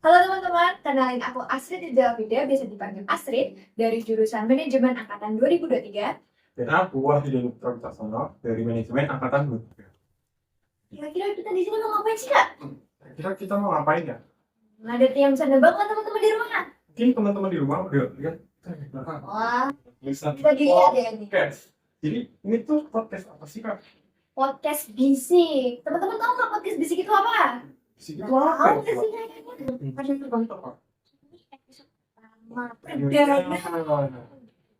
Halo teman-teman, kenalin aku Astrid Rizalvida, biasa dipanggil Astrid, dari jurusan Manajemen Angkatan 2023. Dan aku Wahyu Caksono dari Manajemen Angkatan 23. Kira-kira kita di sini mau ngapain sih, Kak? Kira kita mau ngapain ya? Nah, ada yang bisa nebak kan teman-teman di rumah? Mungkin teman-teman di rumah udah lihat di belakang. Wah, Bisa bisa dilihat ya ini. podcast. Jadi ini tuh podcast apa sih, Kak? Podcast bisik. Teman-teman tahu nggak podcast bisik itu apa? Bisik itu apa? Tahu nggak sih kayaknya? Kan itu kan apa? Ini episode pertama perdana.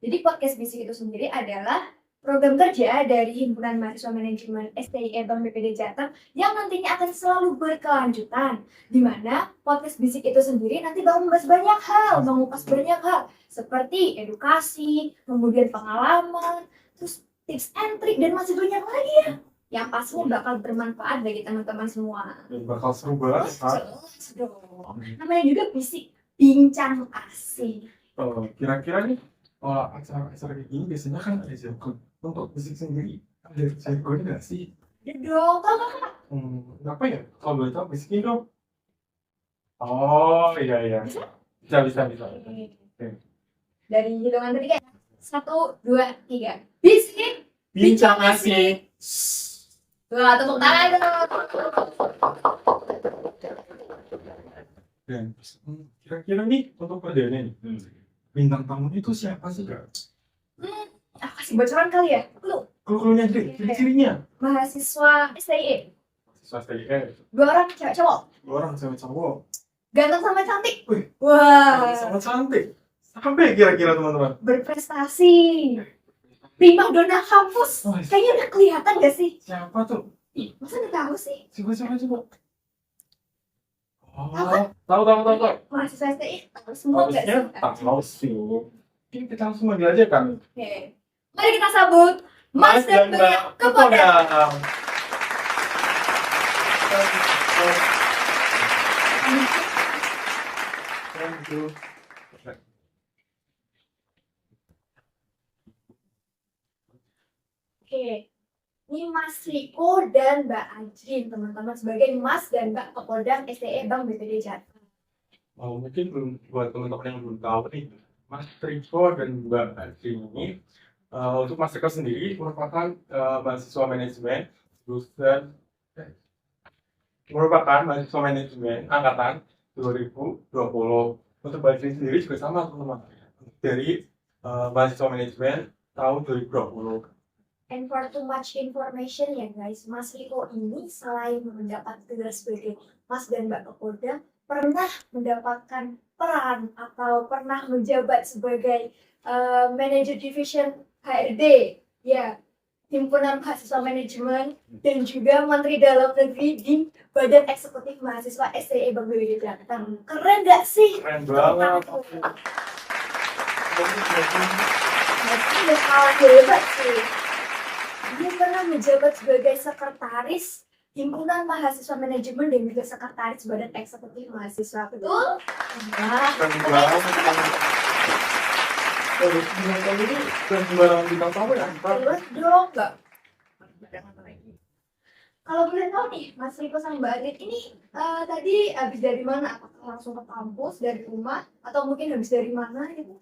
Jadi podcast bisik itu sendiri adalah program kerja dari Himpunan Mahasiswa Manajemen STIE Bank BPD Jateng yang nantinya akan selalu berkelanjutan, di mana podcast bisik itu sendiri nanti bakal membahas banyak hal, mengupas banyak hal seperti edukasi, kemudian pengalaman, terus tips and trik, dan masih banyak lagi ya yang pastinya bakal bermanfaat bagi teman-teman semua. Dan bakal seru banget, Kak. Jelas dong. Namanya juga bisik, bincang asik. Kira-kira nih acara-acara kayak gini biasanya kan ada jargon. Untuk bisik sendiri ada jargon nggak sih? Ya dong, tau gak Kak? Apa ya? Kalau boleh tahu bisikin dong. Oh iya. Bisa? Bisa. Oke. Dari hitungan ketiga. 1, 2, 3. Bisik. Bincang asik. Wah, tepuk tangan dong. Dan kira-kira nih untuk perdana nih, bintang tamunya itu siapa sih, Kak? Aku kasih bocoran kali ya. Clue-nya deh, ciri-cirinya. Mahasiswa STIE. Mahasiswa STIE, 2 orang cewek cowok. 2 orang cewek cowok. Ganteng sama cantik. Wih, Wah. sama cantik. Sampai kira-kira teman-teman. Berprestasi. Prima donna kampus. Wah, Kayaknya udah kelihatan gak sih? siapa tuh? Ih, masa gak tahu sih? Coba. Apa? Tahu. Mahasiswa STIE tahu semua gak Harusnya sih? tahu sih. Mungkin kita langsung manggil aja kan. Oke. Mari kita sambut Mas dan Mbak Kepodang. Thank you. Oke, ini Mas Riko dan Mbak Ajrin, teman-teman, sebagai Mas dan Mbak Kepodang STIE Bank BPD Jateng. Mungkin belum buat teman-teman yang belum tahu nih, Mas Riko dan Mbak Ajrin ini, untuk Mas Riko sendiri merupakan mahasiswa manajemen jurusan angkatan 2020. Untuk Mbak Ajrin sendiri juga sama teman-teman, dari mahasiswa manajemen tahun 2020. And for too much information ya guys, Mas Riko ini selain mendapat tugas sebagai Mas dan Mbak Kepodang, pernah mendapatkan peran atau pernah menjabat sebagai manager division HRD ya Himpunan Mahasiswa Manajemen, dan juga Menteri Dalam Negeri di Badan Eksekutif Mahasiswa STIE Bank BPD Jateng. Keren gak sih? Keren banget. Berarti udah kalah hebat sih. Dia pernah menjabat sebagai sekretaris Himpunan Mahasiswa Manajemen dan juga sekretaris Badan Eksekutif Mahasiswa. Betul? Wah, Keren banget. Ini keren sembarangan bintang tamu ya? jelas dong, nggak? Kalau boleh tahu nih, Mas Riko sama Mbak Adit ini tadi habis dari mana? Apakah langsung ke kampus, dari rumah, atau mungkin habis dari mana gitu?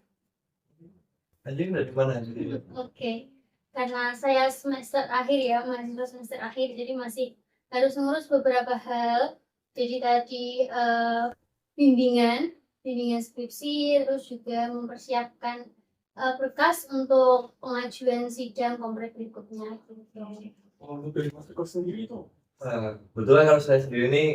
Anjing dari mana? Oke, karena saya semester akhir ya, mahasiswa semester akhir, jadi masih harus ngurus beberapa hal. Jadi tadi bimbingan skripsi, terus juga mempersiapkan berkas untuk pengajuan sidang kompret berikutnya. Untuk dari Mas Riko sendiri itu? Kebetulan kalau saya sendiri ini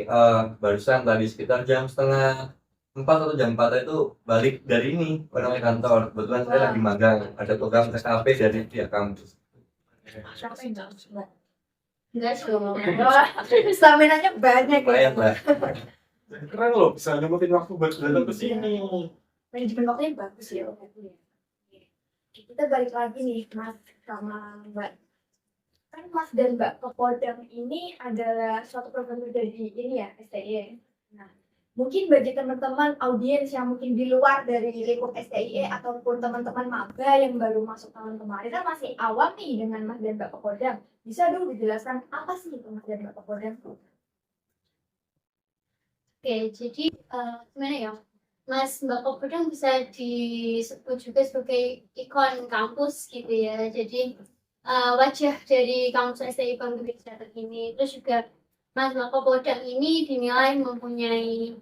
barusan tadi sekitar jam setengah 4 atau jam 4 itu balik dari ini ke kantor. Kebetulan saya lagi magang, ada program SKP dari pihak kampus. Enggak dong. Staminanya banyak Lumayan lah. Keren loh, bisa nyempetin waktu buat datang ke sini. Manajemen waktunya bagus ya. Kita balik lagi nih Mas sama Mbak. Kan Mas dan Mbak Kepodang ini adalah suatu program kerja di ini ya, STIE. Nah, mungkin bagi teman-teman audiens yang mungkin di luar dari lingkup STIE ataupun teman-teman maba yang baru masuk tahun kemarin kan masih awam nih dengan Mas dan Mbak Kepodang. Bisa dong dijelaskan apa sih itu Mas dan Mbak Kepodang? Oke, jadi gimana ya, Mas Mbak Kopedang bisa disebut juga sebagai ikon kampus gitu ya. Jadi wajah dari kampus STI Bang Gede Jateng ini. Terus juga Mas Mbak Kopedang ini dinilai mempunyai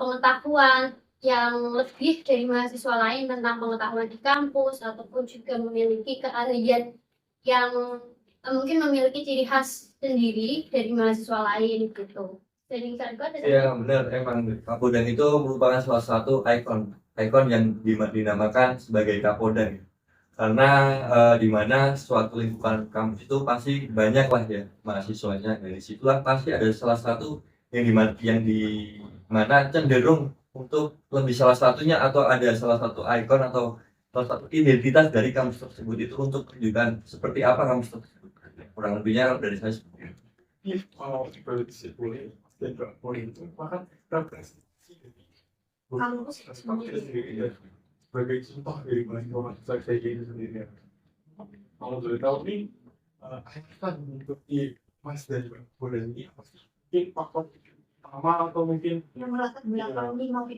pengetahuan yang lebih dari mahasiswa lain tentang pengetahuan di kampus ataupun juga memiliki keahlian yang mungkin memiliki ciri khas sendiri dari mahasiswa lain gitu. Jadi kan ada Ya benar, emang Kapodang itu merupakan salah satu ikon yang dinamakan sebagai Kapodang. Karena di mana suatu lingkungan kampus itu pasti banyak lah ya mahasiswanya. Dari situlah pasti ada salah satu yang di mana cenderung untuk lebih salah satunya atau ada salah satu ikon atau salah satu identitas dari kampus tersebut itu untuk tunjukkan seperti apa kampus tersebut. Kurang lebihnya dari saya seperti itu. Iya, kalau seperti boleh dan nggak boleh itu bahkan representasi dari Kampus kampus sendiri ya, sebagai contoh dari mahasiswa saya itu sendiri ya. Kalau boleh tahu nih, alasan mengikuti Mas dan Mbak boleh ini apa sih? Mungkin faktor utama atau mungkin yang melatar belakang ini mau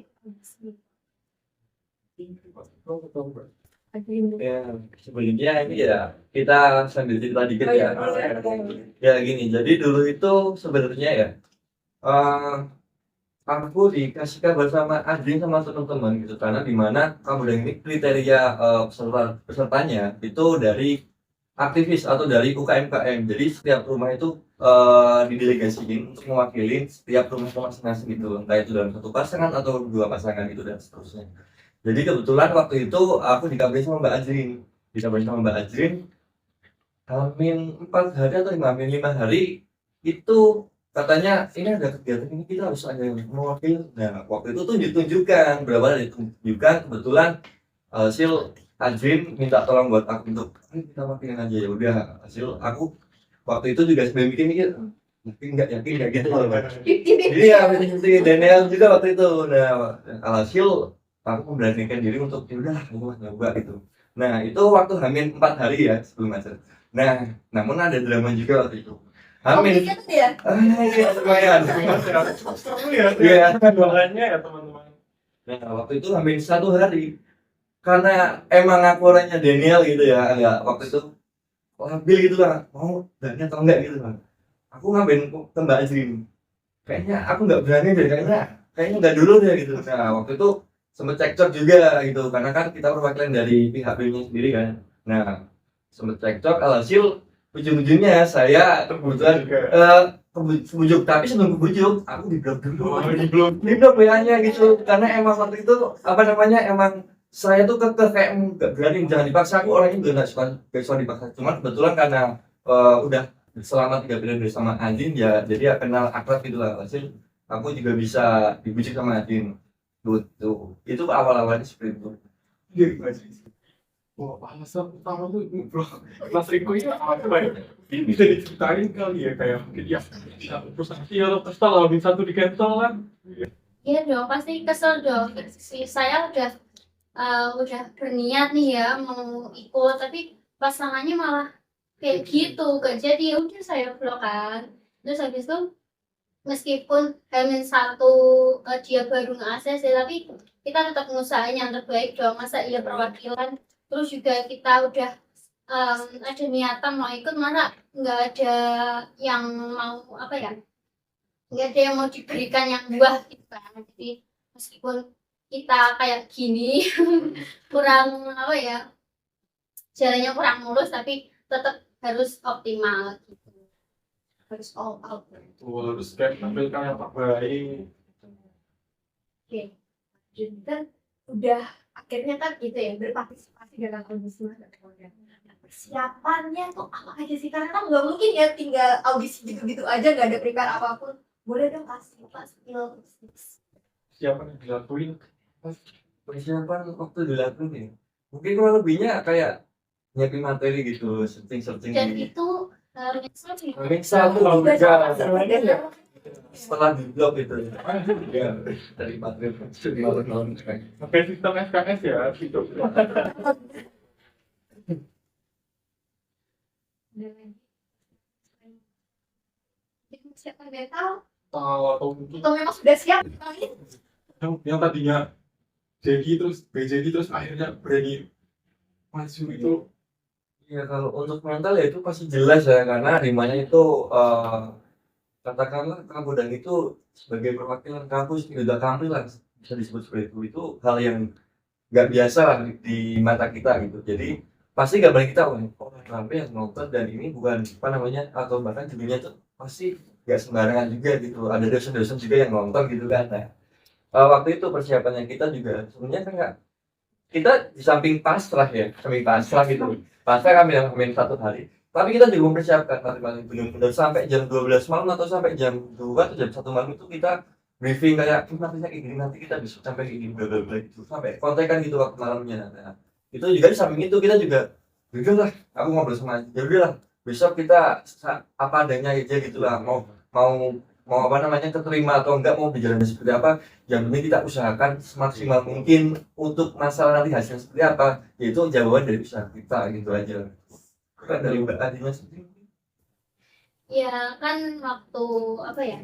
atau Mbak? Ya, sebelumnya ini ya kita sambil cerita dikit ya. Ya gini, jadi dulu itu sebenarnya ya aku dikasih kabar sama Adin sama teman-teman gitu karena di mana kamu ini kriteria pesertanya itu dari aktivis atau dari UKM-KM. Jadi setiap rumah itu didelegasiin untuk mewakili setiap rumah masing-masing gitu, entah itu dalam satu pasangan atau dua pasangan gitu dan seterusnya. Jadi kebetulan waktu itu aku dikabarin sama Mbak Ajrin, Hamin 4 hari atau 5 hari itu katanya ini ada kegiatan ini kita harus ada yang mewakili. Nah waktu itu tuh ditunjukkan berapa kali ditunjukkan kebetulan hasil Ajrin minta tolong buat aku untuk kita wakilin aja ya udah hasil aku waktu itu juga sebelum mikir mungkin nggak yakin nggak gitu jadi ya seperti Daniel juga waktu itu. Nah hasil aku memberanikan diri untuk ya udah aku nyoba gitu. Nah itu waktu Hamin 4 hari ya sebelum acara. Nah namun ada drama juga waktu itu. Hamin ya. iya lumayan. Seru ya, Iya. makanya ya teman-teman. Nah waktu itu Hamin 1 hari karena emang aku orangnya Daniel gitu ya enggak waktu itu labil gitu lah mau berani atau enggak gitu lah. Aku ngambil ke Mbak Azrin kayaknya aku nggak berani deh kayaknya nggak dulu deh gitu. Nah waktu itu sempet cekcok juga gitu karena kan kita perwakilan dari pihak B-nya sendiri kan. Nah sempet cekcok alhasil ujung-ujungnya saya kebetulan kebujuk tapi sebelum kebujuk aku diblok dulu. Diblok WA-nya gitu karena emang waktu itu apa namanya emang saya tuh kayak nggak berani jangan dipaksa aku orangnya juga nggak suka dipaksa cuman kebetulan karena udah selama 3 bulan bersama Andin ya jadi ya kenal akrab gitu lah hasil aku juga bisa dibujuk sama Andin tuh itu awal-awalnya seperti itu. Iya, Mas. Wah, alasan utama tuh bro, Mas Riko itu apa ya? Ini bisa diceritain kali ya kayak mungkin ya frustasi atau kesal kalau bisa satu di cancel kan? Iya dong, pasti kesel dong. Saya udah berniat nih ya mau ikut, tapi pasangannya malah kayak gitu, gak jadi. Ya udah saya blok kan. Terus habis itu meskipun Hamin 1 dia baru nge-ACC, tapi kita tetap ngusahain yang terbaik dong. Masa iya perwakilan, terus juga kita udah ada niatan mau ikut, masa nggak ada yang mau apa ya? Nggak ada yang mau diberikan yang buah gitu kan. Jadi meskipun kita kayak gini kurang apa ya jalannya kurang mulus tapi tetap harus optimal gitu. Harus all out. Harus kayak tampilkan yang terbaik. Oke. Jadi kan udah akhirnya kan gitu ya berpartisipasi dalam audisi dan kemudian persiapannya tuh apa aja sih karena kan nggak mungkin ya tinggal audisi gitu-gitu aja nggak ada prepare apapun. Boleh dong kasih skill tips. Siapa yang dilakuin? Persiapan waktu dilakuin ya mungkin kurang lebihnya kayak nyiapin materi gitu searching Dan di itu Mixel tuh Juga juga sama ya. setelah di blog gitu ya dari materi 5 tahun kayak Pakai sistem SKS ya, gitu. Siapa mental tahu atau mungkin Atau memang sudah siap? yang tadinya jadi terus BJD terus akhirnya berani maju itu. Ya kalau untuk mental ya itu pasti jelas ya karena Rimanya itu katakanlah Kapodang itu sebagai perwakilan kampus juga kampus lah bisa disebut seperti itu hal yang nggak biasa lah di mata kita gitu. Jadi pasti nggak boleh kita orang ramai yang nonton dan ini bukan apa namanya atau bahkan judulnya tuh pasti nggak sembarangan juga gitu. Ada dosen-dosen juga yang nonton gitu kan. Nah, waktu itu persiapannya kita juga sebenarnya kan nggak kita di samping pasrah ya, samping pasrah gitu. Pasrah kami yang main 1 hari. Tapi kita juga mempersiapkan paling benar-benar sampai jam 12 malam atau sampai jam 2 atau jam 1 malam itu kita briefing kayak nantinya kayak gini nanti kita bisa sampai kayak gini bla bla bla gitu sampai kontekan gitu waktu malamnya. Nah, itu juga di samping itu kita juga udah lah aku ngobrol sama ya udah lah besok kita apa adanya aja gitu lah mau mau mau apa namanya keterima atau enggak mau berjalan seperti apa yang penting kita usahakan semaksimal mungkin untuk masalah nanti hasilnya seperti apa yaitu jawaban dari usaha kita gitu aja kan dari Mbak Adinya sendiri. Ya kan waktu apa ya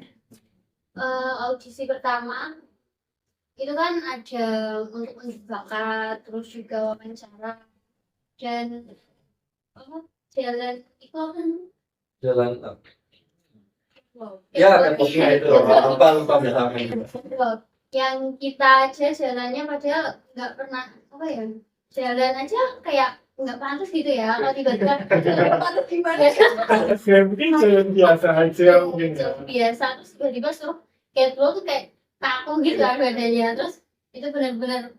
audisi pertama itu kan ada untuk unjuk bakat terus juga wawancara dan apa jalan itu kan Jalan ya itu lupa yang kita aja jalannya padahal nggak pernah apa ya jalan aja kayak nggak pantas gitu ya kalau tiba-tiba Pantas gimana? Ya mungkin jalan biasa aja mungkin ya. biasa terus tiba-tiba suruh catwalk tuh kayak kaku gitu kan badannya terus itu benar-benar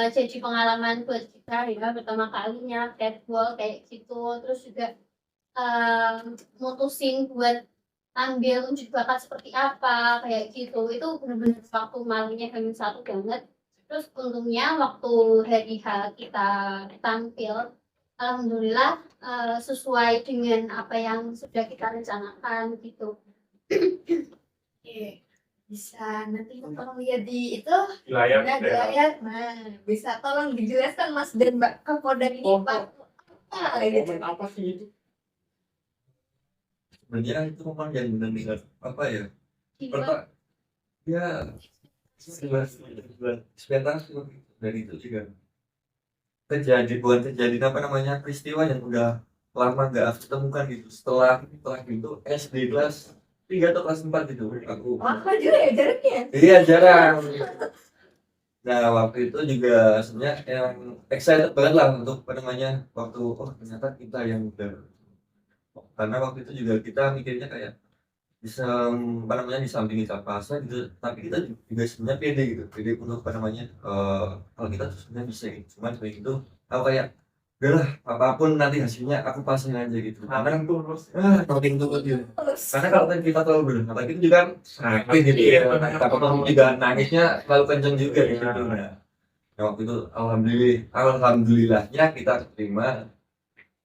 jadi pengalaman buat kita ya pertama kalinya catwalk kayak gitu terus juga mutusin buat ambil unjuk bakat seperti apa kayak gitu itu benar-benar waktu malamnya H-1 banget terus untungnya waktu hari H kita tampil alhamdulillah sesuai dengan apa yang sudah kita rencanakan gitu. Oke. Bisa nanti tolong lihat di itu Layar ada di layar. Nah, bisa tolong dijelaskan Mas dan Mbak Kapolda ini Pak apa gitu. momen apa sih itu? sebenarnya itu memang yang benar-benar apa ya pertama ya sebentar dari itu juga terjadi bukan terjadi apa namanya peristiwa yang udah lama nggak aku temukan gitu setelah gitu SD kelas 3 atau kelas 4 gitu aku Lama juga ya jaraknya. iya jarang. Nah waktu itu juga sebenarnya yang excited banget lah untuk apa namanya waktu ternyata kita yang udah karena waktu itu juga kita mikirnya kayak bisa apa namanya di samping kita pasar gitu tapi kita juga sebenarnya pede gitu pede untuk apa namanya kalau kita tuh sebenarnya bisa gitu cuman kayak gitu aku kayak udahlah apapun nanti hasilnya aku pasin aja gitu karena nothing tulus gitu karena kalau kita terlalu berharap itu juga kan sakit gitu ya takut juga nangisnya terlalu kenceng juga gitu nah waktu itu alhamdulillahnya kita terima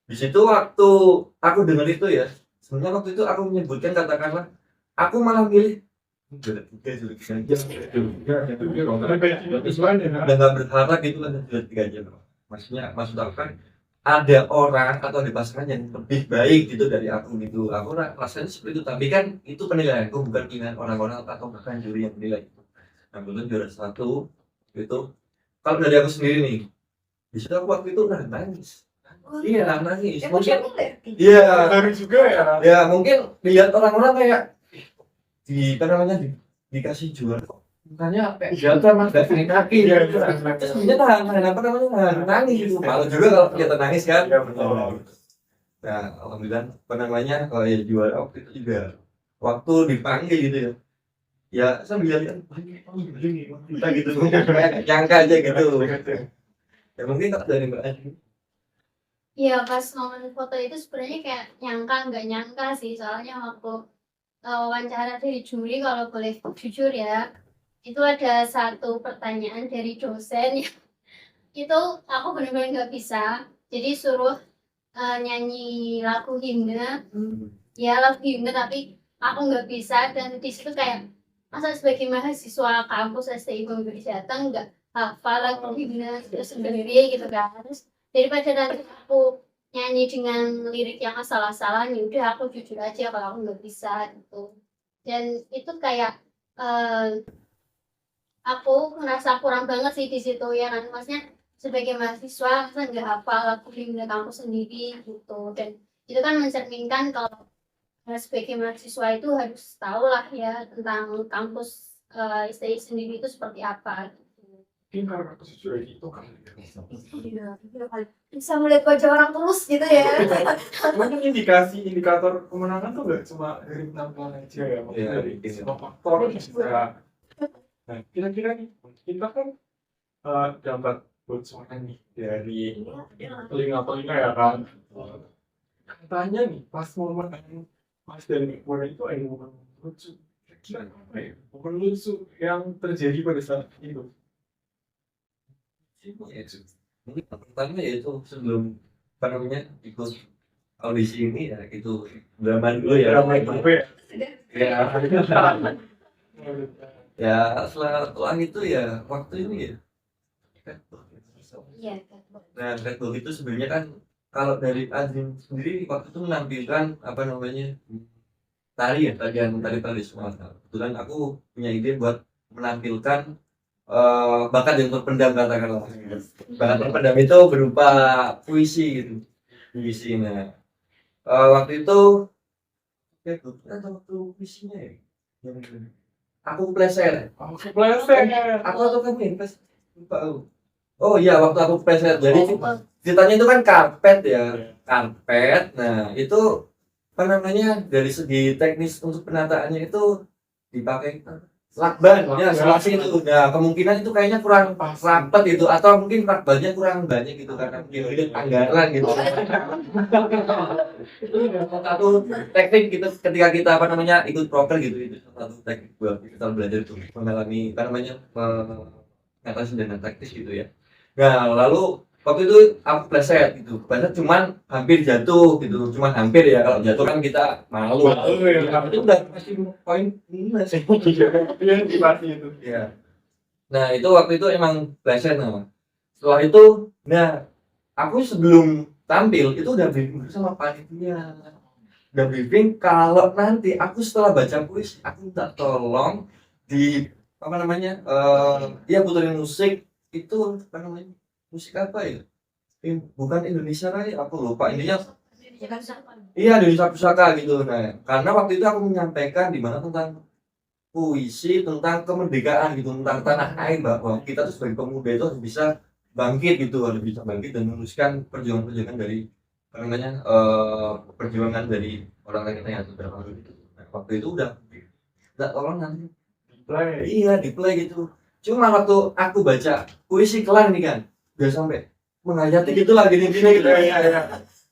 di situ waktu aku dengar itu ya sebenarnya waktu itu aku menyebutkan katakanlah aku malah milih udah nggak berharap gitu kan sudah 3 jam maksudnya maksud aku kan ada orang atau ada pasangan yang lebih baik gitu dari aku gitu aku rasanya seperti itu tapi kan itu penilaianku bukan penilaian orang-orang atau bahkan juri yang menilai itu nah kemudian juara 1 itu kalau dari aku sendiri nih di situ aku waktu itu nangis. Iya nangis. Emosional ya? Iya. Harus juga ya. Ya mungkin lihat orang-orang kayak di apa namanya dikasih juara. Makanya kayak jatuh mas gak sakit kaki. Terus dia tahan apa namanya nangis gitu. Malu juga kalau kita nangis kan. Nah alhamdulillah apa namanya kalau ya juara waktu itu juga waktu dipanggil gitu ya. Ya sambil lihat kita gitu kayak nyangka aja gitu. Ya mungkin tak dari Mbak Adi. Iya pas momen foto itu sebenarnya kayak nyangka nggak nyangka sih soalnya waktu wawancara dari juri kalau boleh jujur ya itu ada satu pertanyaan dari dosen itu aku benar-benar nggak bisa jadi suruh nyanyi lagu himne ya lagu himne tapi aku nggak bisa dan di situ kayak masa sebagai mahasiswa kampus STI Bumi Jateng nggak hafal lagu himne terus sendiri gitu kan terus daripada nanti aku nyanyi dengan lirik yang asal-asalan ya udah aku jujur aja kalau aku nggak bisa gitu dan itu kayak aku merasa kurang banget sih di situ ya kan, maksudnya sebagai mahasiswa kan nggak hafal aku di kampus sendiri gitu, dan itu kan mencerminkan kalau sebagai mahasiswa itu harus tahu lah ya tentang kampus STI sendiri itu seperti apa gitu. Mungkin karena kesesuaian itu kan. Bisa melihat wajah orang tulus gitu ya. Mungkin indikator kemenangan tuh nggak cuma dari penampilan aja ya, maksudnya Iya, dari iya. semua faktor juga. Nah, kira-kira nih, kita kan dapat bocoran nih dari telinga-telinga ya kan. Katanya nih, pas momen Mas dan Mona itu ada momen lucu. Kira-kira apa ya? Momen lucu yang terjadi pada saat itu. Mungkin pertama ya itu sebelum apa namanya ikut audisi ini ya itu zaman dulu ya. Ramai juga ya. Ya, ya setelah itu ya waktu ini ya. Iya. Nah, Red Bull itu sebenarnya kan kalau dari Azim sendiri waktu itu menampilkan apa namanya tari ya, tari tradisional. Kebetulan aku punya ide buat menampilkan bakat yang terpendam katakanlah. Bakat terpendam itu berupa puisi gitu. Puisi. Nah, waktu itu waktu puisinya ya. Aku pleset. Aku kepleset. Aku atau kamu yang pas lupa aku. Oh iya, waktu aku pleset. Jadi ceritanya itu kan karpet ya. Karpet. Nah, itu apa namanya dari segi teknis untuk penataannya itu dipakai lakban ya selasi itu. Nah, kemungkinan itu kayaknya kurang rapet itu atau mungkin lakbannya kurang banyak gitu karena mungkin anggaran gitu. Itu satu teknik gitu ketika kita apa namanya ikut proker gitu, itu satu teknik buat kita belajar itu mengalami apa namanya mengatasi dengan taktis gitu ya. Nah, lalu waktu itu aku pleset gitu, pleset cuman hampir jatuh gitu, cuman hampir ya, kalau jatuh kan kita malu. Itu udah pasti poin minus. Iya, dipasti itu. Ya. Nah, itu waktu itu emang pleset nama. Setelah itu, nah aku sebelum tampil itu udah briefing sama panitia. Udah briefing kalau nanti aku setelah baca puisi aku minta tolong di apa namanya ya puterin musik itu apa namanya musik apa ya? Bukan Indonesia Raya, aku lupa intinya. Iya, Indonesia Pusaka gitu. Nah, karena waktu itu aku menyampaikan di mana tentang puisi tentang kemerdekaan gitu, tentang tanah air, bahwa kita tuh sebagai pemuda itu harus bisa bangkit gitu, harus bisa bangkit dan meneruskan perjuangan-perjuangan dari apa namanya perjuangan dari orang kita yang sudah lalu gitu. Nah, waktu itu udah tolong nanti Play. iya di play gitu. Cuma waktu aku baca puisi kelar nih kan, udah sampai menghayati gitu lah gini-gini gitu.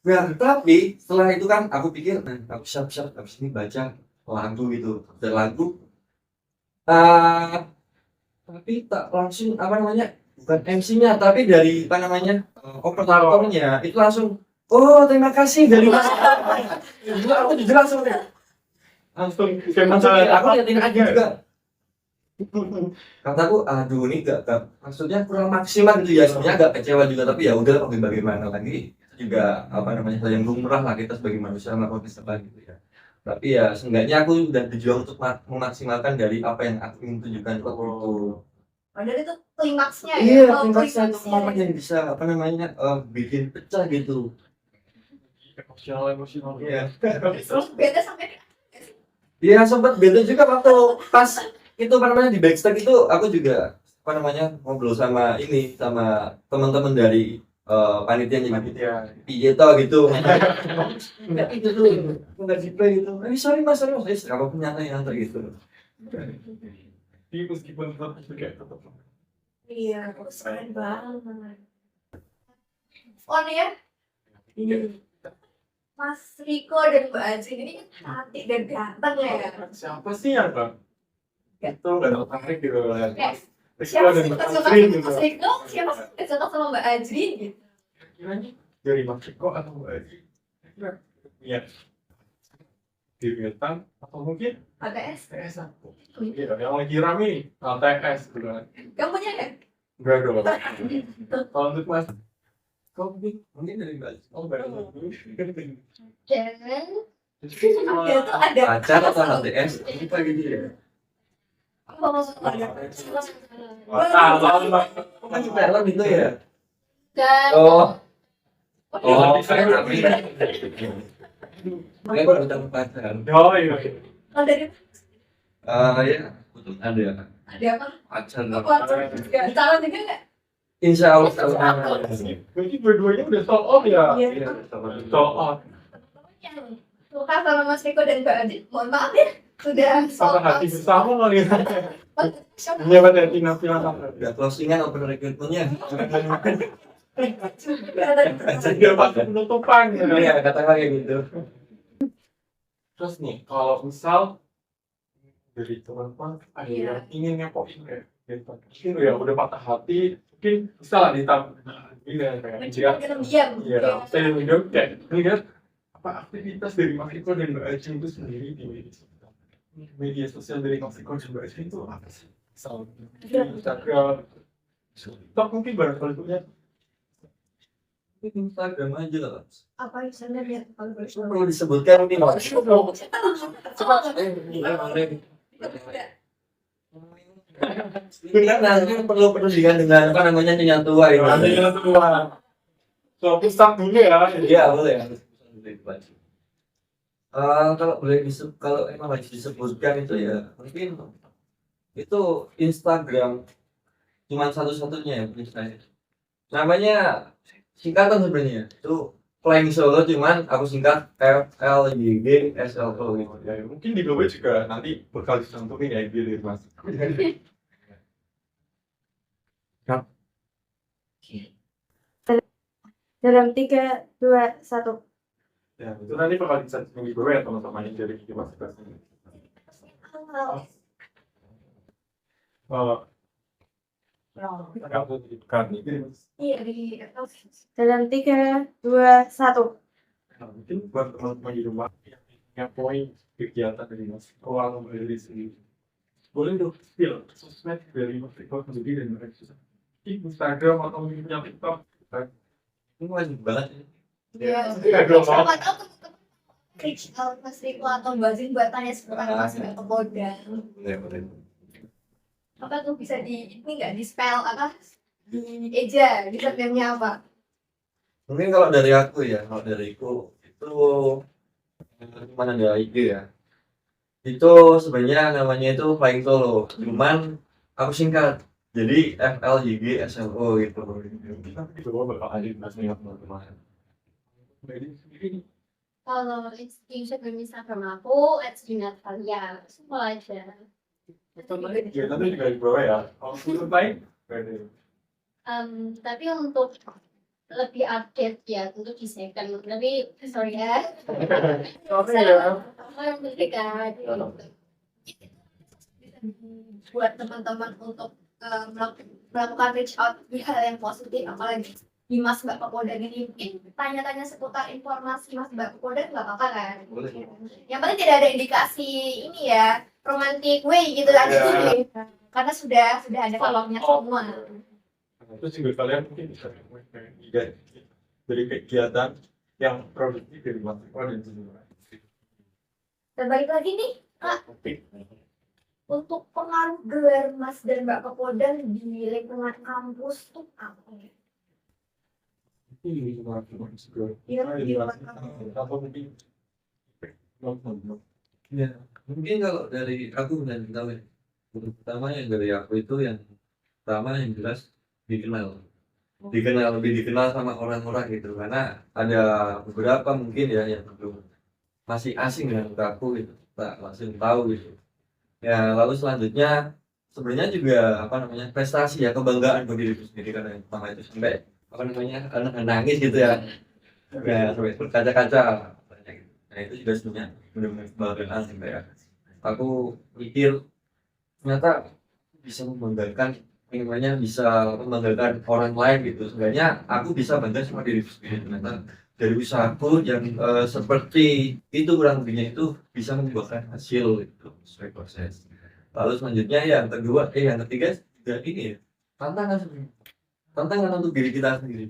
Nah, tapi setelah itu kan aku pikir, nah, aku siap-siap habis ini baca lagu gitu, dan lagu tapi tak langsung apa namanya bukan MC-nya tapi dari apa namanya operatornya itu langsung oh terima kasih dari Mas. Itu aku jujur langsung deh. Langsung Aku liatin aja juga. Kataku aduh ini gak maksudnya kurang maksimal gitu ya, sebenarnya agak kecewa juga tapi ya udah bagaimana lagi itu juga apa namanya yang lumrah lah kita sebagai manusia melakukan kesalahan gitu ya. Tapi ya seenggaknya aku udah berjuang untuk memaksimalkan dari apa yang aku ingin tunjukkan waktu itu. Padahal itu klimaksnya ya. Iya, Oh, klimaksnya itu klimaksnya. momen yang bisa apa namanya bikin pecah gitu. emosional. Iya. Terus beda sampai Iya sempat beda juga waktu pas itu apa namanya di backstage itu aku juga apa namanya ngobrol sama ini sama teman-teman dari panitia Panitia. piye toh gitu. Enggak itu tuh, enggak di play gitu. Sorry mas, apa penyantai gitu. Tapi meskipun tetap kayak tetap. iya, keren banget. Oh nih ya, Ini Mas Riko dan Mbak Ajrin ini kan cantik dan ganteng ya. siapa sih yang bang? Itu nggak tertarik gitu lah. Yes. Riko Siapa dan sih Mas yang suka Azrin sama gitu. Mas Riko? Siapa sih yang suka sama Mbak Ajrin gitu? Kiranya dari Mas Riko atau Mbak Azrin? Kira iya. Gebetan atau mungkin ATS? TS aku. Iya, yang lagi rame nih, LTS gitu kan. Kamu punya kan? Enggak dong. Kalau untuk Mas, Kok mungkin dari Mbak. oh baru. Dan Ada tuh ada. pacar atau HTS apa gitu ya. Oh, Kan film itu ya. Dan Oh saya kami saya baru dapat pacar. Oh iya. kalau dari Ya betul ada ada apa? pacar. Calon juga nggak? Insya Allah Berarti dua-duanya udah sold out ya? Iya. Sold out. Suka sama Mas Riko dan Mbak Adit, mohon maaf ya, sudah Sama sold hati out. bersama kali ya. Iya pada Tina film apa? udah closingan open recruitmentnya. Dia pasti penutupan ya. Iya katakan kayak gitu. Terus nih, kalau misal dari teman-teman ada yang ingin ngepoin ya, gitu. Mungkin ya udah patah hati, mungkin bisa lah ditambah ini ya kayak Mencoba dengan diam. iya, saya juga kayak melihat apa aktivitas dari Mas Iko dan Mbak Ajeng itu sendiri di media sosial dari Mas Iko dan Mbak Ajeng itu apa sih? Misal di Instagram, TikTok mungkin barangkali punya. Instagram aja lah. Apa yang saya lihat kalau boleh Itu tahu? perlu disebutkan ini Mas. Ini nanti perlu pendidikan dengan apa namanya nyanyi tua ini. Ada yang tua. So, pusat dulu ya. Iya boleh harus kalau boleh kalau emang harus disebutkan itu ya mungkin itu Instagram cuma satu-satunya ya punya saya. Namanya singkatan sebenarnya itu Flying Solo cuman aku singkat FLYG SLO gitu. Ya, mungkin di Global juga nanti bakal dicantumin ya ide dari Mas. Dalam 3, 2, 1. Ya, itu nanti bakal dicantumin di Global ya teman-teman yang dari ide Mas Ibas ini. Agak menunjukkan ini Mas. Iya di dalam 3, 2, 1. Nah, mungkin buat teman-teman di rumah yang punya poin kegiatan dari Mas Iko atau Mbak Lili sendiri, boleh dong spill sosmed dari Mas Iko sendiri dan Mbak Lili. Instagram atau mungkin punya TikTok. Ini wajib banget ya. Iya. Instagram Siapa tahu teman-teman reach out Mas Riko atau Mbak Zin buat tanya seputar Mas Mbak Kepoda. Boleh. Apa tuh bisa di ini nggak di spell apa? Di eja, di Instagramnya apa? Mungkin kalau dari aku ya, kalau dariku itu mana ada IG ya. Itu sebenarnya namanya itu Flying Solo, cuman aku singkat. Jadi FLYG SLO gitu. Kita di bawah bakal ada di teman-teman. Mbak Lili sendiri kalau Instagram aku @junatvalia semua aja. ya nanti juga di bawah ya. Kalau menurut lain, berarti. Tapi untuk lebih update ya tentu di second. Tapi sorry ya. Oke ya. Orang terdekat. Buat teman-teman untuk melakukan reach out di hal yang positif, apalagi di Mas Mbak Kepoda ini mungkin tanya-tanya seputar informasi Mas Mbak Kepoda nggak apa-apa kan? Boleh. Yang penting tidak ada indikasi ini ya romantic way gitu lah Iya. karena sudah ada kolomnya semua. Nah, terus juga kalian mungkin bisa kayak ide dari kegiatan yang produktif dari Mas Iko dan juga. Dan balik lagi nih Kak, untuk pengaruh gelar Mas dan Mbak Kepoda di lingkungan kampus tuh apa ya? Ini juga juga. Iya, di luar kampus. Atau mungkin Ya, mungkin kalau dari aku dan tahu ya. Untuk pertama yang dari aku itu yang pertama yang jelas lebih dikenal sama orang-orang gitu karena ada beberapa mungkin ya yang belum masih asing dengan aku gitu tak langsung tahu gitu ya. Lalu selanjutnya sebenarnya juga apa namanya prestasi ya, kebanggaan bagi diriku sendiri karena yang pertama itu sampai apa namanya anak nangis gitu ya sampai berkaca-kaca gitu. Nah itu juga sebenarnya benar-benar kebanggaan sampai ya aku mikir ternyata bisa membanggakan namanya bisa membanggakan orang lain gitu. Sebenarnya aku bisa bangga sama diriku sendiri ternyata dari usahaku yang seperti itu kurang lebihnya itu bisa membuahkan hasil itu sesuai proses. Lalu selanjutnya yang kedua yang ketiga juga ini ya tantangan sebenarnya, tantangan untuk diri kita sendiri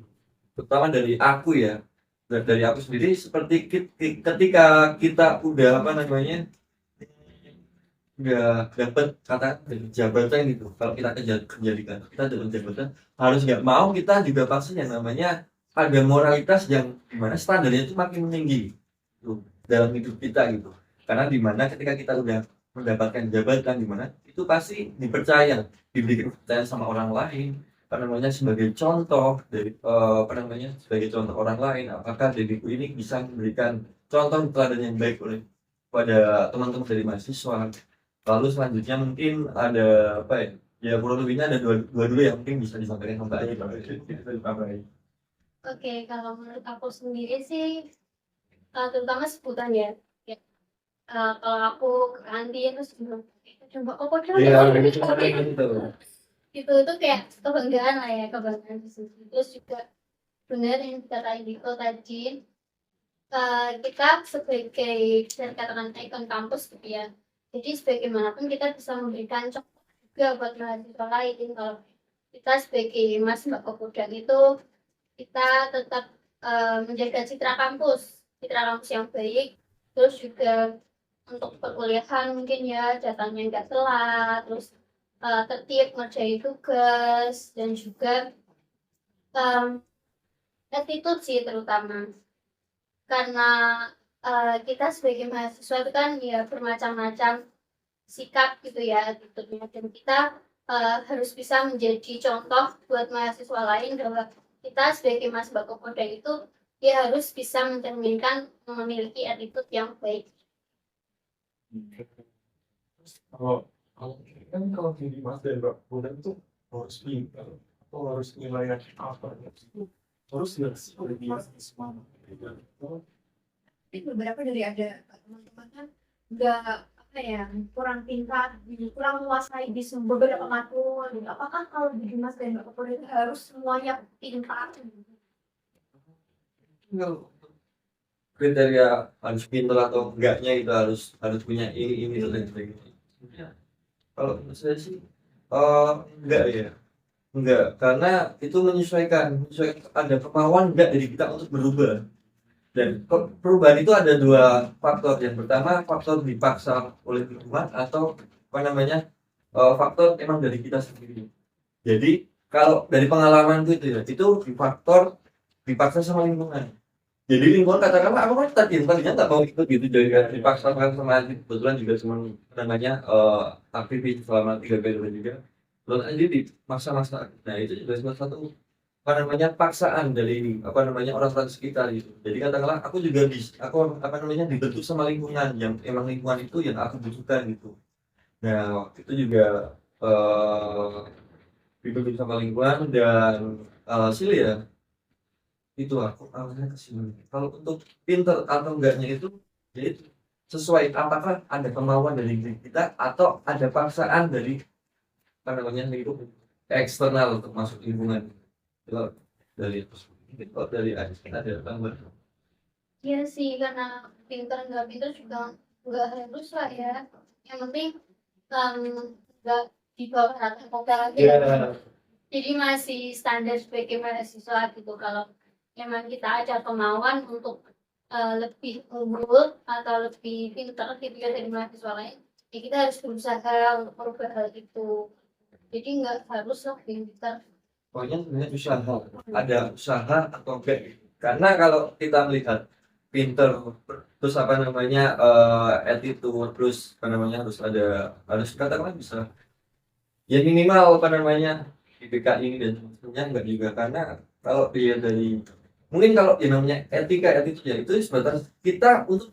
terutama dari aku ya. dari aku sendiri seperti ketika kita udah apa namanya udah dapat kata jabatan gitu, kalau kita kejadian kita dapat jabatan, harus nggak mau kita juga pasti yang namanya ada moralitas yang dimana standarnya itu makin tinggi tuh dalam hidup kita gitu, karena dimana ketika kita udah mendapatkan jabatan dimana itu pasti dipercaya, diberikan kepercayaan sama orang lain apa namanya sebagai contoh dari apa namanya sebagai contoh orang lain, apakah diriku ini bisa memberikan contoh teladan yang baik oleh pada teman-teman dari mahasiswa. Lalu selanjutnya mungkin ada apa ya? Ya kurang lebihnya ada dua dulu yang mungkin bisa disampaikan Mbak Ayu. Oke, kalau menurut aku sendiri sih, terutama sebutan ya. Ya, kalau aku ke kantin terus bilang, coba apa dong? Iya, gitu. Itu kayak kebanggaan lah ya, kebanggaan di situ. Terus juga benar yang dikatain Diko tadi, kita sebagai bisa dikatakan ikon kampus gitu ya. Jadi sebagaimanapun kita bisa memberikan contoh juga buat mahasiswa lain. Kalau kita sebagai Mas Mbak Kopudang itu kita tetap menjaga citra kampus yang baik. Terus juga untuk perkuliahan mungkin ya datangnya nggak telat, terus tertib ngerjain tugas dan juga attitude sih terutama karena kita sebagai mahasiswa itu kan ya bermacam-macam sikap gitu ya attitude-nya, dan kita harus bisa menjadi contoh buat mahasiswa lain bahwa kita sebagai Mas Mbak Kopoda itu ya harus bisa mencerminkan memiliki attitude yang baik. Kalau jadi Mas dan Mbak Kopoda itu harus pintar atau harus nilai yang apa gitu, harus nggak sih oleh mahasiswa Tapi beberapa dari ada teman-teman kan nggak apa ya, kurang pintar, kurang menguasai di beberapa matkul. Apakah kalau di Mas dan Mbak Kopolda itu harus semuanya pintar? Kriteria harus pintar atau enggaknya itu harus punya ini dan sebagainya. Kalau menurut saya sih enggak ya, enggak, karena itu menyesuaikan ada kemauan enggak dari kita untuk berubah. Dan perubahan itu ada dua faktor. Yang pertama faktor dipaksa oleh lingkungan atau apa namanya faktor emang dari kita sendiri. Jadi kalau dari pengalaman itu ya, itu faktor dipaksa sama lingkungan. Jadi lingkungan katakanlah aku kan tadinya nggak mau ikut gitu, jadi kan dipaksa sama kebetulan juga cuma namanya aktivis selama 3 periode juga. Lalu aja dimaksa-maksa. Nah itu juga salah satu apa namanya paksaan dari apa namanya orang-orang sekitar gitu. Jadi katakanlah aku juga aku apa namanya dibentuk sama lingkungan yang emang lingkungan itu yang aku butuhkan gitu. Nah waktu itu juga dibentuk sama lingkungan dan hasil ya itu aku awalnya kesini. Kalau untuk pinter atau enggaknya itu ya itu sesuai apakah ada kemauan dari diri kita atau ada paksaan dari apa namanya lingkup eksternal untuk masuk lingkungan. Kalau dari ada tambah. Iya sih, karena pintar nggak pintar juga nggak harus lah ya. Yang penting nggak di bawah rata-rata aja. Iya. Jadi masih standar sebagai mahasiswa gitu. Kalau memang kita ada kemauan untuk lebih unggul atau lebih pintar gitu ya dari mahasiswa lain, ya kita harus berusaha untuk merubah hal itu. Jadi nggak harus lah pintar. Pokoknya sebenarnya usaha, ada usaha atau enggak. Karena kalau kita melihat pinter terus apa namanya attitude terus apa namanya harus katakanlah bisa ya minimal apa namanya IPK ini dan sebagainya enggak juga, karena kalau dia dari mungkin kalau yang namanya etika attitude ya itu sebatas kita untuk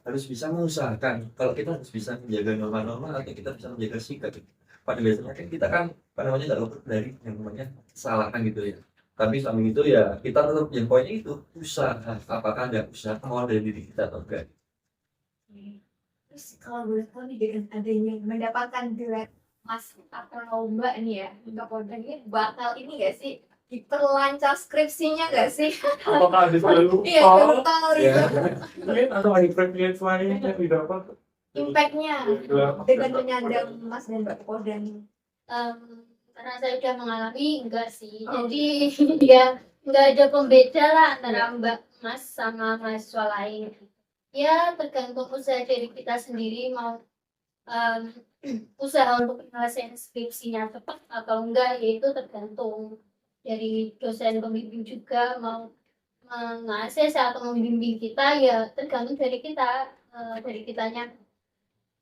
harus bisa mengusahakan kalau kita harus bisa menjaga norma-norma atau kita bisa menjaga sikap. Pada biasanya kan kita kan apa namanya nggak luput dari yang namanya kesalahan gitu ya, tapi samping itu ya kita tetap yang poinnya itu usaha, apakah ada usaha kemauan dari diri kita atau enggak. Terus kalau boleh tahu nih, dengan adanya mendapatkan gelar Mas atau Mbak nih ya, Mbak Kopolda ini bakal ini nggak sih, diperlancar skripsinya nggak sih? apakah ada selalu Iya, baru tahu Ya. mungkin atau ada privilege lain yang didapat impact-nya dengan menyandang Mas dan Mbak Kopolda nih. Karena saya udah mengalami enggak sih, Oh. jadi ya nggak ada pembeda lah antara Mbak Mas sama mahasiswa lain. Ya tergantung usaha dari kita sendiri mau em, usaha untuk menyelesaikan skripsinya cepat atau enggak, yaitu tergantung dari dosen pembimbing juga mau mengakses atau membimbing kita, ya tergantung dari kita, dari kitanya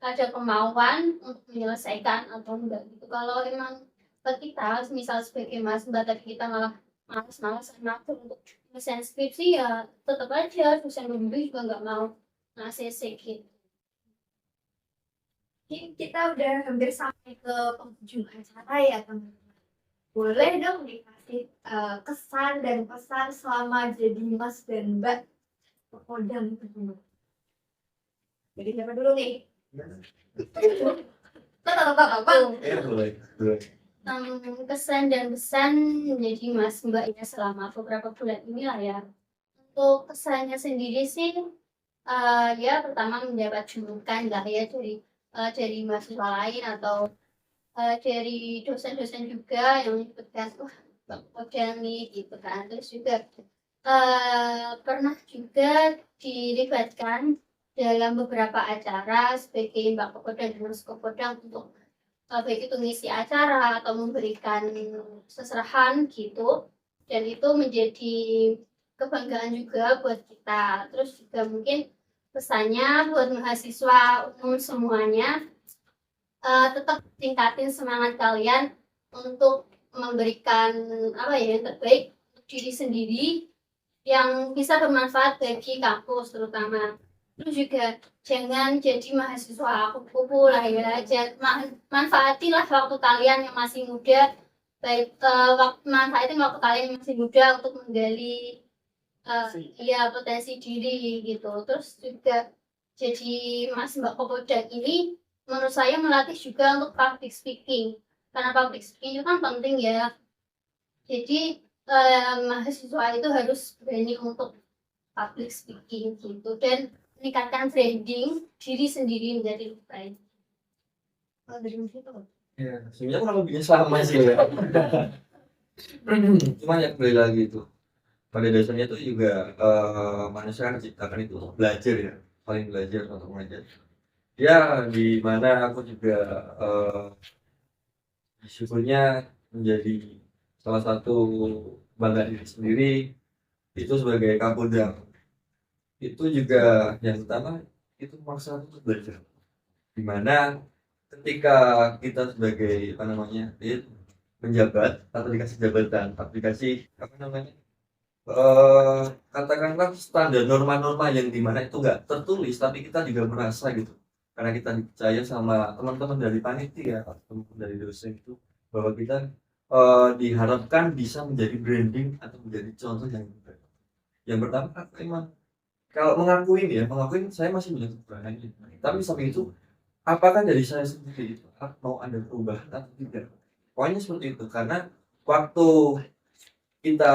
ada kemauan untuk menyelesaikan atau enggak gitu. Kalau emang kita misal sebagai mas mbak tadi kita malah malas-malasan ngatur untuk menyelesaikan skripsi, ya tetap aja dosen pembimbing juga nggak mau ngasih gitu. Mungkin kita udah hampir sampai ke penghujung acara ya teman-teman. Boleh dong dikasih kesan dan pesan selama jadi Mas dan Mbak Kodam teman-teman. Jadi siapa dulu nih? Bang. Boleh. Kesan dan pesan menjadi mas mbak ya selama beberapa bulan ini lah ya. Untuk kesannya sendiri sih, ya pertama mendapat julukan lah ya dari mahasiswa lain atau dari dosen-dosen juga yang menyebutkan wah Bang Kodam nih gitu kan. Terus juga pernah juga dilibatkan dalam beberapa acara sebagai Mbak Kodam dan Mas Kodam untuk baik itu ngisi acara atau memberikan seserahan gitu, dan itu menjadi kebanggaan juga buat kita. Terus juga mungkin pesannya buat mahasiswa umum semuanya, tetap tingkatin semangat kalian untuk memberikan apa ya yang terbaik untuk diri sendiri yang bisa bermanfaat bagi kampus terutama. Terus juga jangan jadi mahasiswa kupu-kupu lah ya, manfaatilah waktu kalian yang masih muda, baik manfaatin waktu kalian yang masih muda untuk menggali ya potensi diri gitu. Terus juga jadi Mas Mbak Kopodang ini menurut saya melatih juga untuk public speaking, karena public speaking itu kan penting ya. Jadi mahasiswa itu harus berani untuk public speaking gitu dan meningkatkan branding diri sendiri menjadi lebih baik. Kalau dari Mas itu Ya, sebenarnya kurang lebihnya sama sih ya. Cuma ya kembali lagi itu. Pada dasarnya itu juga manusia kan diciptakan itu untuk belajar ya, paling belajar untuk mengajar. Ya, di mana aku juga syukurnya menjadi salah satu bangga diri sendiri itu sebagai Kapolda. Itu juga yang pertama itu memaksa aku untuk belajar. Dimana ketika kita sebagai apa namanya penjabat atau dikasih jabatan aplikasi apa namanya katakanlah standar norma-norma yang dimana itu nggak tertulis tapi kita juga merasa gitu karena kita dipercaya sama teman-teman dari panitia atau teman-teman dari dosen itu bahwa kita diharapkan bisa menjadi branding atau menjadi contoh yang baik. Yang pertama emang kalau mengakuin saya masih punya kekurangan gitu. Tapi sampai itu apakah dari saya sendiri itu mau ada perubahan atau tidak? Pokoknya seperti itu karena waktu kita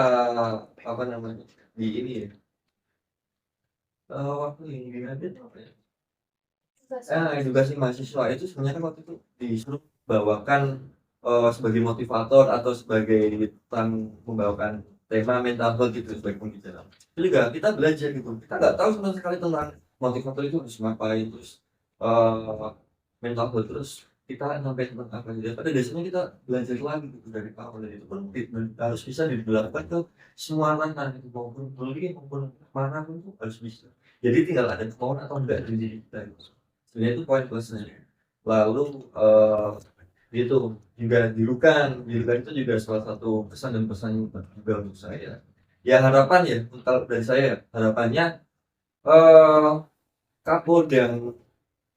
apa namanya di ini ya waktu ini ada apa ya edukasi mahasiswa itu sebenarnya kan waktu itu disuruh bawakan sebagai motivator atau sebagai membawakan tema mental health gitu sebagai pembicara. Itu juga kita belajar gitu. Kita nggak tahu sama sekali tentang motivator itu harus ngapain terus mental health terus kita sampai tentang apa aja. Pada dasarnya kita belajar lagi gitu dari awal dan itu pun harus bisa dilakukan ke semua ranah itu maupun bullying maupun mana pun itu harus bisa. Jadi tinggal ada kemauan atau enggak dari diri kita itu. Sebenarnya itu poin plusnya. Lalu itu juga dirukan itu juga salah satu pesan dan pesan juga untuk saya. Ya harapan ya kalau dari saya harapannya Kapolda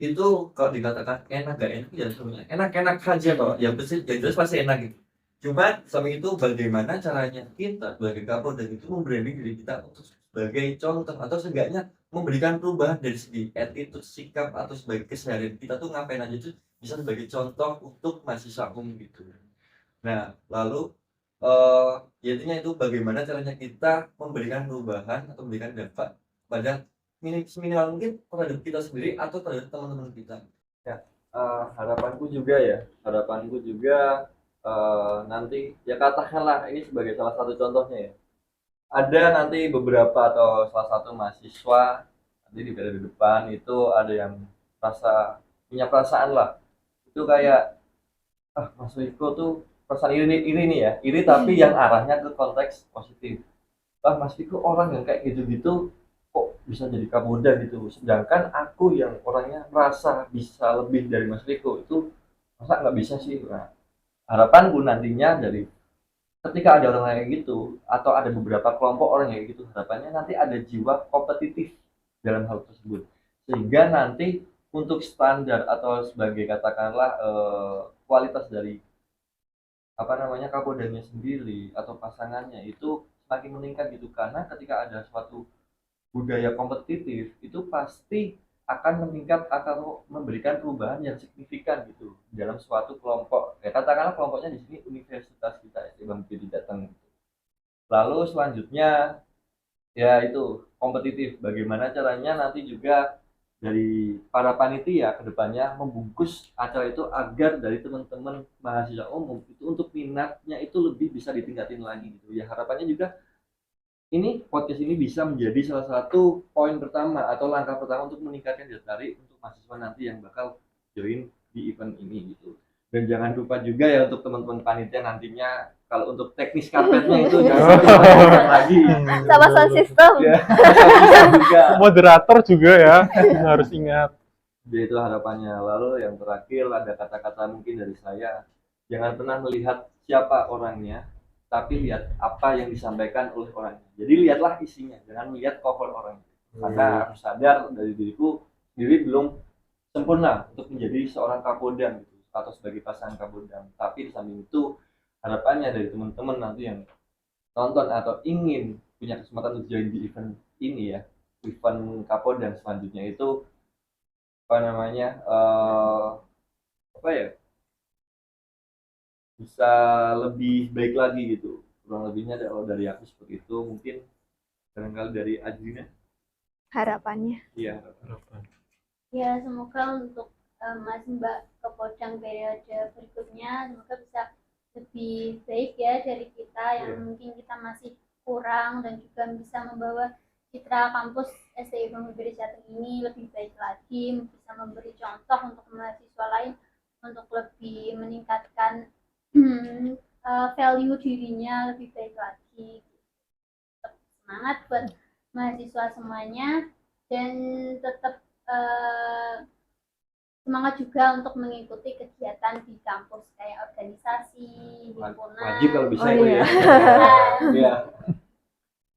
itu kalau dikatakan enak gak enak ya sebenarnya enak-enak aja kok yang jelas pasti enak gitu. Cuma sama itu bagaimana caranya kita sebagai Kapolda itu membranding diri kita untuk sebagai contoh atau seenggaknya memberikan perubahan dari segi attitude, sikap atau sebagai keseharian kita tuh ngapain aja tuh bisa sebagai contoh untuk mahasiswa umum gitu. Nah lalu intinya itu bagaimana caranya kita memberikan perubahan atau memberikan dampak pada minimal mungkin terhadap kita sendiri atau terhadap teman-teman kita. Ya, harapanku juga nanti ya katakanlah ini sebagai salah satu contohnya ya. ada nanti beberapa atau salah satu mahasiswa nanti di periode depan itu ada yang punya perasaan lah, itu kayak Mas Riko tuh perasaan iri nih ya, iri tapi yang arahnya ke konteks positif. Mas Riko orang yang kayak gitu-gitu kok bisa jadi kapolda gitu, sedangkan aku yang orangnya merasa bisa lebih dari Mas Riko itu masa nggak bisa sih. Nah, harapanku nantinya dari ketika ada orang kayak gitu atau ada beberapa kelompok orang kayak gitu, harapannya nanti ada jiwa kompetitif dalam hal tersebut, sehingga nanti untuk standar atau sebagai katakanlah kualitas dari kapoldanya sendiri atau pasangannya itu semakin meningkat gitu, karena ketika ada suatu budaya kompetitif itu pasti akan meningkat atau memberikan perubahan yang signifikan gitu dalam suatu kelompok. Ya katakanlah kelompoknya di sini universitas kita Bang Pidi datang. Lalu selanjutnya ya itu kompetitif. Bagaimana caranya nanti juga dari para panitia kedepannya membungkus acara itu agar dari teman-teman mahasiswa umum itu untuk minatnya itu lebih bisa ditingkatin lagi gitu. Ya harapannya juga ini podcast ini bisa menjadi salah satu poin pertama atau langkah pertama untuk meningkatkan daya tarik untuk mahasiswa nanti yang bakal join di event ini gitu. Dan jangan lupa juga ya untuk teman-teman panitia nantinya kalau untuk teknis karpetnya itu jangan diperhatikan lagi. Sama sound system. Ya, juga. Moderator juga ya, harus ingat. Jadi itu harapannya. Lalu yang terakhir ada kata-kata mungkin dari saya, jangan pernah melihat siapa orangnya, tapi lihat apa yang disampaikan oleh orangnya. Jadi lihatlah isinya, jangan melihat cover orangnya. Karena aku sadar dari diriku sendiri belum sempurna untuk menjadi seorang kapolda gitu, atau sebagai pasangan kapolda. Tapi di samping itu harapannya dari teman-teman nanti yang nonton atau ingin punya kesempatan untuk join di event ini ya, event kapolda selanjutnya itu bisa lebih baik lagi gitu. Kurang lebihnya kalau dari aku seperti itu. Mungkin barangkali dari Adrina Harapannya. iya Ya semoga untuk Mas Mbak Kapodang periode berikutnya semoga bisa lebih baik ya dari kita yang mungkin kita masih kurang, dan juga bisa membawa citra kampus STI Bang Biperi Jateng ini lebih baik lagi, bisa memberi contoh untuk mahasiswa lain untuk lebih meningkatkan value dirinya lebih baik lagi. Tetap semangat buat mahasiswa semuanya, dan tetap semangat juga untuk mengikuti kegiatan di kampus kayak organisasi, himpunan. wajib kalau bisa Oh, itu iya. ya. Iya.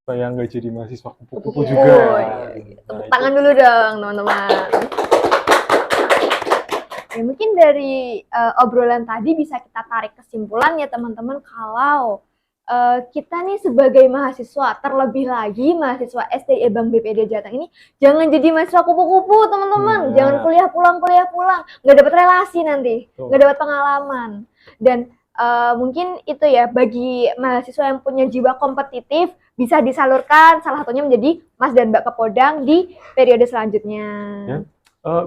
Supaya nggak jadi mahasiswa kupu-kupu Iya. juga. Oh, iya. Tepuk tangan dulu dong teman-teman. Ya, mungkin dari obrolan tadi bisa kita tarik kesimpulan ya teman-teman, kalau kita nih sebagai mahasiswa, terlebih lagi mahasiswa STI Bang BPD Jateng ini, jangan jadi mahasiswa kupu-kupu teman-teman. Jangan kuliah pulang, nggak dapat relasi nanti, nggak dapat pengalaman. Dan mungkin itu ya, bagi mahasiswa yang punya jiwa kompetitif bisa disalurkan, salah satunya menjadi Mas dan Mbak Kapodang di periode selanjutnya. Ya.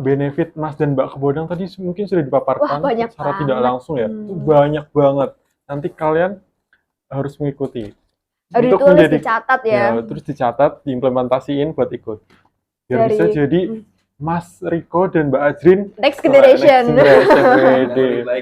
Benefit Mas dan Mbak Kapodang tadi mungkin sudah dipaparkan. Wah, banyak secara banget. tidak langsung ya. Itu banyak banget. Nanti kalian harus mengikuti. Harus Untuk ditulis, menjadi- dicatat ya. Terus dicatat, diimplementasiin buat ikut. Biar bisa jadi Mas Riko dan Mbak Ajrin Next generation. WD.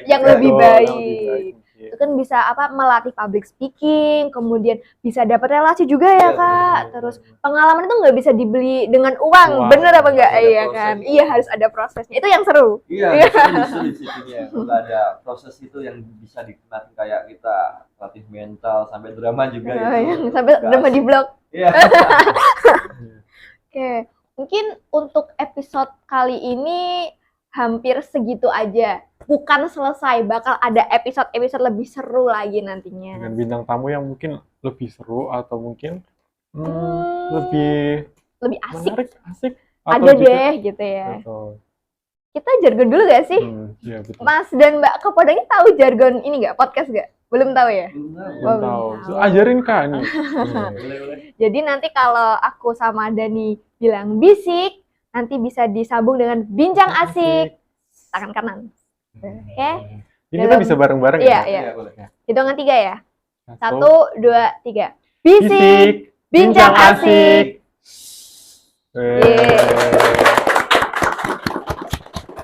Yang Betul, lebih yang baik. lebih baik. Itu kan bisa melatih public speaking, kemudian bisa dapat relasi juga ya Kak. Terus pengalaman itu nggak bisa dibeli dengan uang, Uang. bener apa enggak? Harus ada Iya proses. kan? Iya, harus ada prosesnya. Itu yang seru. Iya, justru di situnya. Kalau ada proses itu yang bisa dikenal kayak kita latih mental sampai drama juga Nah, itu. yang sampai Nggak drama di asik. blog. Iya. Oke, mungkin untuk episode kali ini hampir segitu aja. Bukan selesai, bakal ada episode-episode lebih seru lagi nantinya. Dengan bintang tamu yang mungkin lebih seru atau mungkin lebih Lebih asik. menarik, asik. Ada deh gitu ya. Betul. Kita jargon dulu gak sih? Iya betul. Mas dan Mbak Kapodang ini tahu jargon ini nggak? Podcast nggak? Belum tahu ya? Belum Oh, tahu. belum So, tahu. ajarin Kak nih. Boleh. Jadi nanti kalau aku sama Dani bilang bisik, nanti bisa disambung dengan bincang asik. Tangan kanan. Oke. Ini kita bisa bareng-bareng Iya, ya. iya. Boleh. Hitungan 3 ya. 1, 2, 3. Bisik. Bisik. Bincang Asik.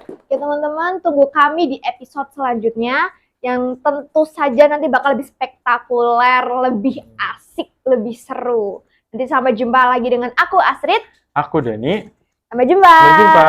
Oke teman-teman, tunggu kami di episode selanjutnya yang tentu saja nanti bakal lebih spektakuler, lebih asik, lebih seru. Nanti sampai jumpa lagi dengan aku Astrid. Aku Dani. Sampai jumpa. Sampai jumpa.